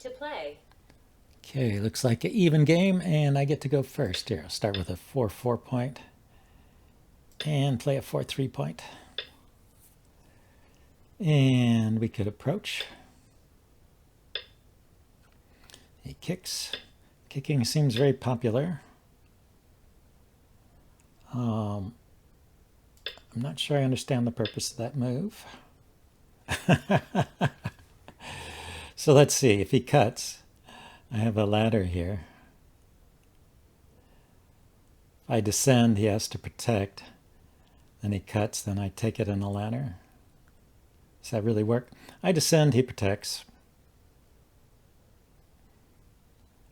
To play. Okay, looks like an even game, and I get to go first. Here, I'll start with a 4-4 point and play a 4-3 point. And we could approach. He kicks. Kicking seems very popular. I'm not sure I understand the purpose of that move. So let's see if he cuts. I have a ladder here. If I descend, he has to protect. Then he cuts, then I take it in a ladder. Does that really work? I descend, he protects.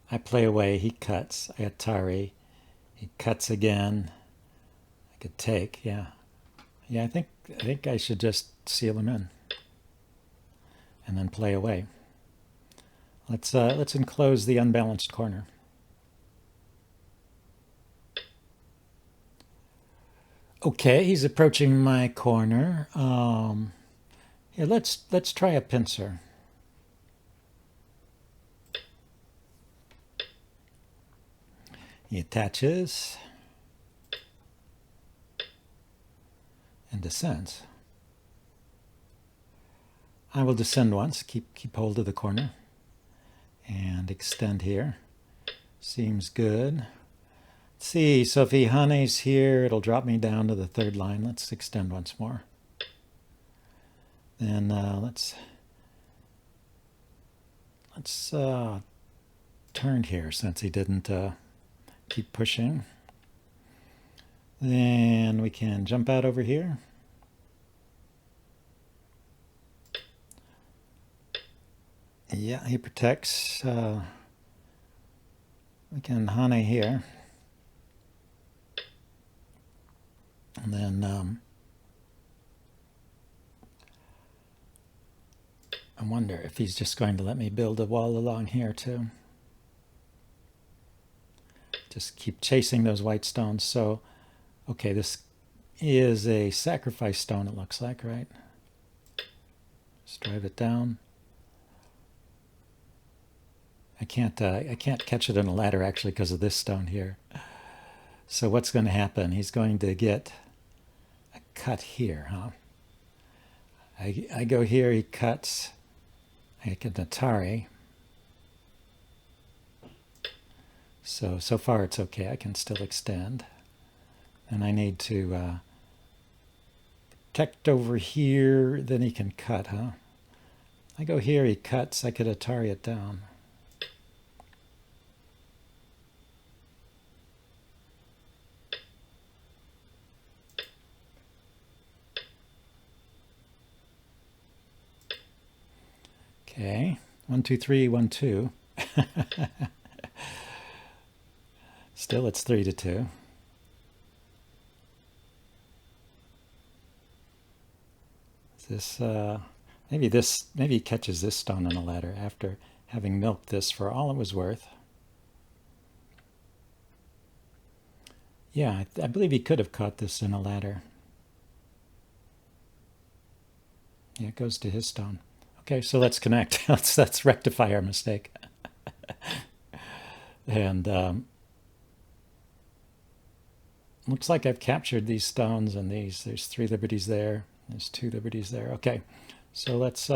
I play away, he cuts. I Atari. He cuts again. I could take, yeah. Yeah, I think I should just seal him in. And then play away. Let's enclose the unbalanced corner. Okay, he's approaching my corner. Yeah, let's try a pincer. He attaches and descends. I will descend once, keep hold of the corner, and extend here. Seems good. Let's see, so if he honeys here, it'll drop me down to the third line. Let's extend once more. Then let's turn here since he didn't keep pushing. Then we can jump out over here. Yeah, he protects. We can hane here. And then I wonder if he's just going to let me build a wall along here too. Just keep chasing those white stones. So, okay, this is a sacrifice stone, it looks like, right? Just drive it down. I can't catch it in a ladder actually because of this stone here. So what's going to happen? He's going to get a cut here, huh? I go here, he cuts. I get an Atari. So far it's okay. I can still extend. And I need to protect over here, then he can cut, huh? I go here, he cuts. I could Atari it down. Okay, 1, 2, 3, 1, 2. Still, it's 3-2. Is this maybe he catches this stone on a ladder after having milked this for all it was worth. Yeah, I believe he could have caught this in a ladder. Yeah, it goes to his stone. Okay, so let's connect. let's rectify our mistake. And looks like I've captured these stones and these. There's 3 liberties there. There's 2 liberties there. Okay, so let's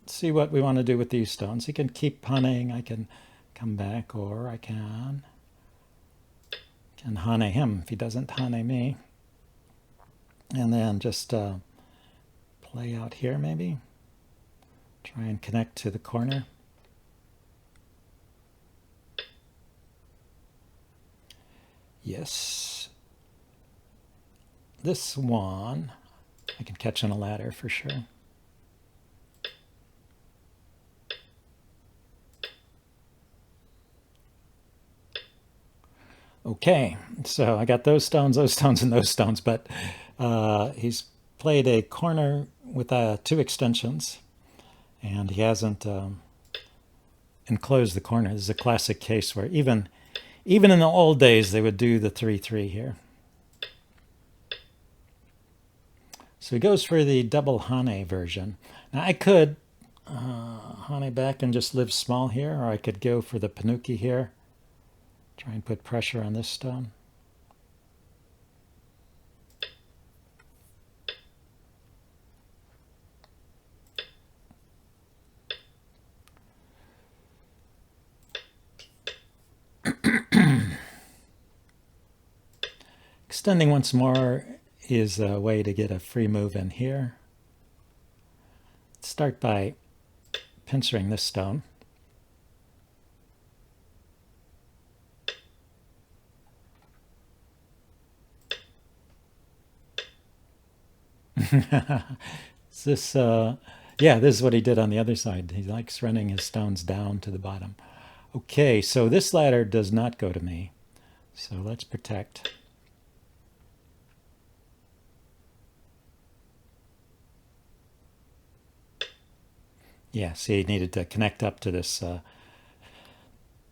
see what we want to do with these stones. He can keep hunting. I can come back, or I can hane him if he doesn't hane me. And then just play out here maybe. Try and connect to the corner. Yes. This one I can catch on a ladder for sure. Okay, so I got those stones, and those stones, but he's played a corner with 2 extensions, and he hasn't enclosed the corner. This is a classic case where even in the old days they would do the 3-3 here. So he goes for the double hane version. Now I could Hane back and just live small here, or I could go for the Panuki here. Try and put pressure on this stone. Extending once more is a way to get a free move in here. Start by pincering this stone. Is this, yeah, this is what he did on the other side. He likes running his stones down to the bottom. Okay, so this ladder does not go to me. So let's protect. Yeah, see, he needed to connect up to this,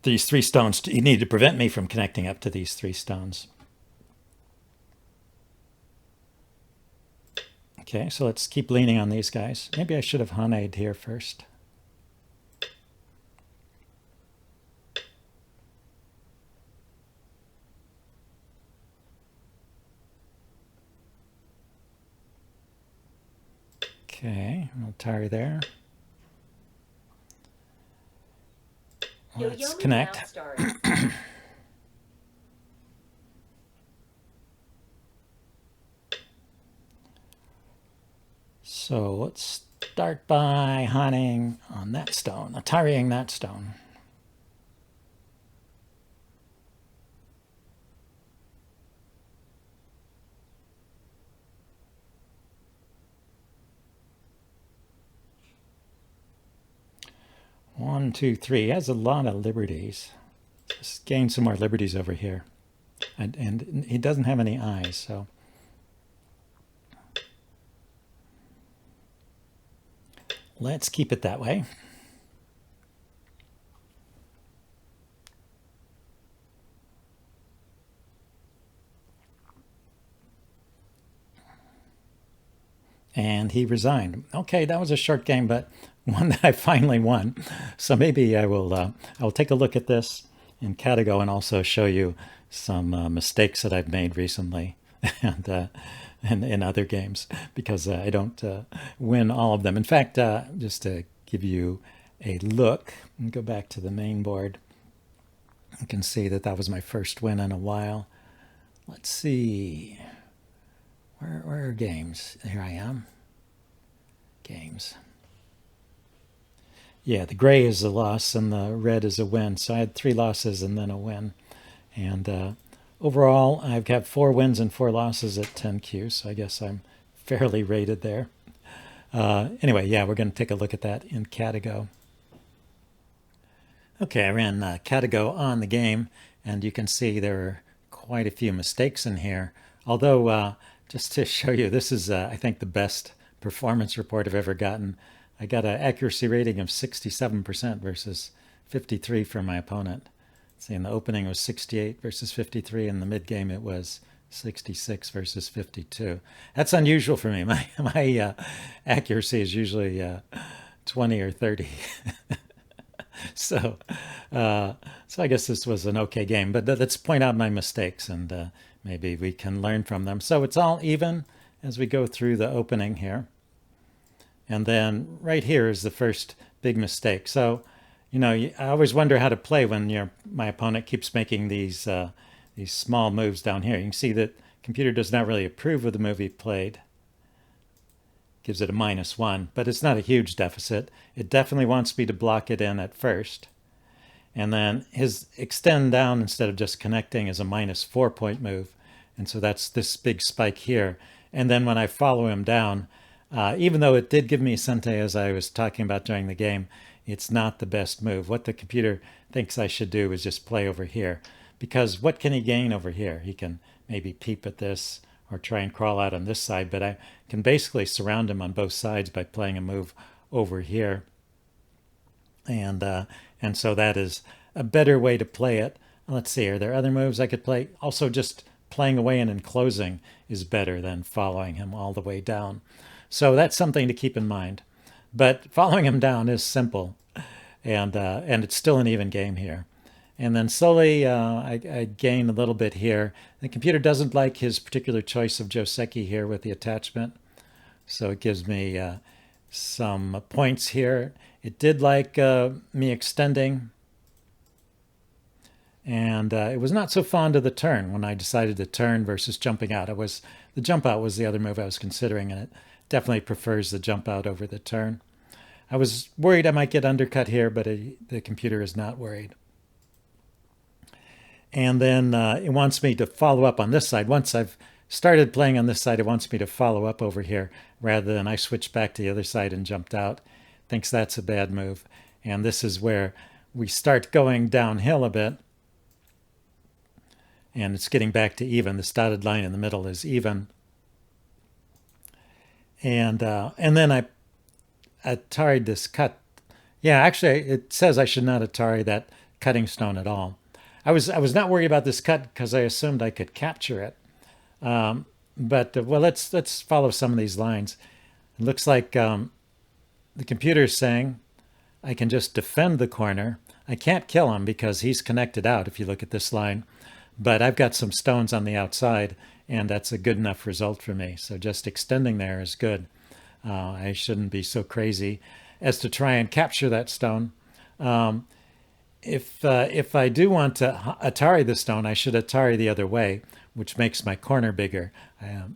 these three stones. He needed to prevent me from connecting up to these three stones. Okay, so let's keep leaning on these guys. Maybe I should have Haned here first. Okay, I'll tire there. Let's connect. So let's start by hunting on that stone, tiring that stone. One, two, three. He has a lot of liberties. Just gain some more liberties over here. And he doesn't have any eyes, so. Let's keep it that way. And he resigned. Okay, that was a short game, but one that I finally won. So maybe I will take a look at this in Catago and also show you some mistakes that I've made recently and in other games, because I don't win all of them. In fact, just to give you a look and go back to the main board, you can see that that was my first win in a while. Let's see. Where are games? Here I am. Games. Yeah, the gray is a loss and the red is a win. So I had 3 losses and then a win. And overall, I've got 4 wins and 4 losses at 10Q. So I guess I'm fairly rated there. Anyway, yeah, we're going to take a look at that in Catago. Okay, I ran Catago on the game, and you can see there are quite a few mistakes in here. Although, just to show you, this is, I think, the best performance report I've ever gotten. I got an accuracy rating of 67% versus 53 for my opponent. See, in the opening it was 68 versus 53. In the mid game it was 66 versus 52. That's unusual for me. My accuracy is usually 20 or 30. So I guess this was an okay game. But let's point out my mistakes and maybe we can learn from them. So it's all even as we go through the opening here. And then right here is the first big mistake. So, you know, I always wonder how to play when my opponent keeps making these small moves down here. You can see that computer does not really approve of the move he played. Gives it a -1, but it's not a huge deficit. It definitely wants me to block it in at first. And then his extend down instead of just connecting is a -4 point move. And so that's this big spike here. And then when I follow him down, even though it did give me Sente as I was talking about during the game, it's not the best move. What the computer thinks I should do is just play over here. Because what can he gain over here? He can maybe peep at this or try and crawl out on this side, but I can basically surround him on both sides by playing a move over here. And so that is a better way to play it. Let's see, are there other moves I could play? Also, just playing away and enclosing is better than following him all the way down. So that's something to keep in mind. But following him down is simple, and it's still an even game here. And then slowly I gain a little bit here. The computer doesn't like his particular choice of Joseki here with the attachment, so it gives me some points here. It did like me extending, and it was not so fond of the turn when I decided to turn versus jumping out. The jump out was the other move I was considering, and it definitely prefers the jump out over the turn. I was worried I might get undercut here, but the computer is not worried. And then it wants me to follow up on this side. Once I've started playing on this side, it wants me to follow up over here rather than I switched back to the other side and jumped out. Thinks that's a bad move. And this is where we start going downhill a bit. And it's getting back to even. This dotted line in the middle is even. And then I ataried this cut. Yeah, actually, it says I should not atari that cutting stone at all. I was not worried about this cut because I assumed I could capture it. But well, let's follow some of these lines. It looks like the computer is saying I can just defend the corner. I can't kill him because he's connected out if you look at this line. But I've got some stones on the outside, and that's a good enough result for me. So just extending there is good. I shouldn't be so crazy as to try and capture that stone. If I do want to atari the stone, I should atari the other way, which makes my corner bigger.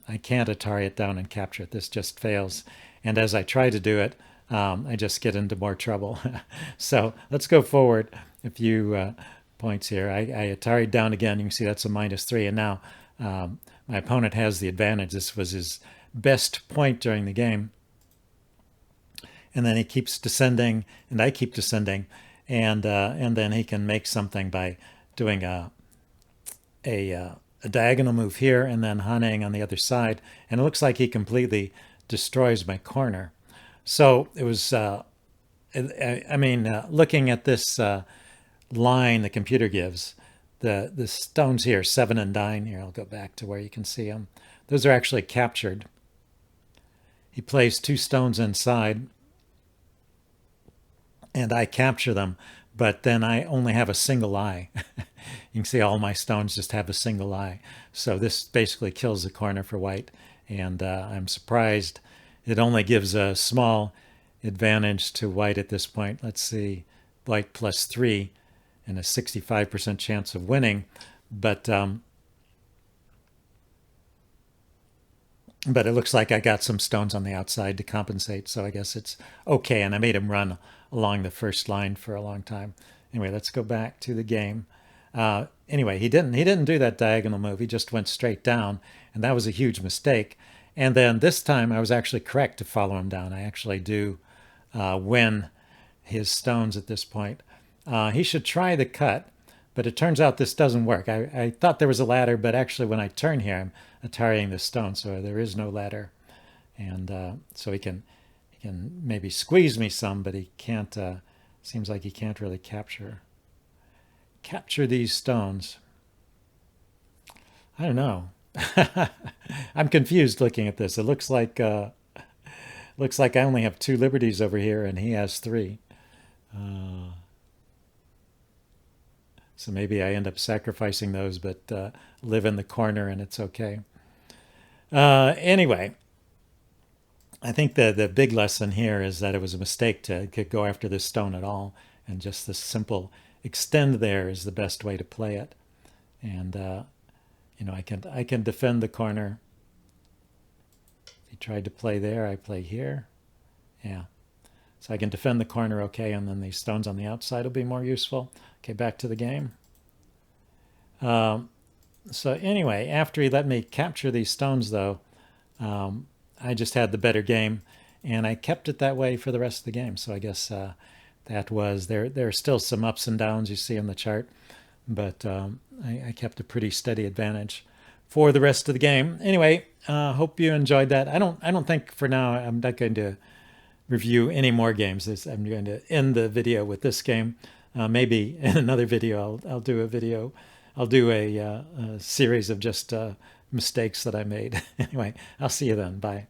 I can't atari it down and capture it. This just fails. And as I try to do it, I just get into more trouble. So let's go forward a few points here. I ataried down again. You can see that's a -3. And now my opponent has the advantage. This was his best point during the game. And then he keeps descending, and I keep descending. And then he can make something by doing a diagonal move here and then Haneng on the other side. And it looks like he completely destroys my corner. So it was, looking at this line the computer gives, the stones here, 7 and 9, here, I'll go back to where you can see them. Those are actually captured. He plays 2 stones inside, and I capture them, but then I only have a single eye. You can see all my stones just have a single eye. So this basically kills the corner for white, and I'm surprised it only gives a small advantage to white at this point. Let's see, white +3 and a 65% chance of winning, but it looks like I got some stones on the outside to compensate, so I guess it's okay. And I made him run along the first line for a long time. Anyway, let's go back to the game. Anyway, he didn't do that diagonal move. He just went straight down, and that was a huge mistake. And then this time I was actually correct to follow him down. I actually do win his stones at this point. He should try the cut, but it turns out this doesn't work. I thought there was a ladder, but actually when I turn here, I'm atariing the stone, so there is no ladder. And so he can maybe squeeze me some, but he can't, seems like he can't really capture these stones. I don't know. I'm confused looking at this. It looks like I only have 2 liberties over here, and he has 3. So maybe I end up sacrificing those, but live in the corner, and it's okay. Anyway, I think the big lesson here is that it was a mistake to go after this stone at all, and just this simple extend there is the best way to play it. And I can defend the corner. If he tried to play there, I play here. Yeah. So I can defend the corner okay, and then these stones on the outside will be more useful. Okay, back to the game. So anyway, after he let me capture these stones, though, I just had the better game, and I kept it that way for the rest of the game. So I guess that was, there are still some ups and downs you see on the chart, but I kept a pretty steady advantage for the rest of the game. Anyway, hope you enjoyed that. I don't think for now I'm not going to review any more games. I'm going to end the video with this game. Maybe in another video I'll do a video. I'll do a series of just mistakes that I made. Anyway, I'll see you then. Bye.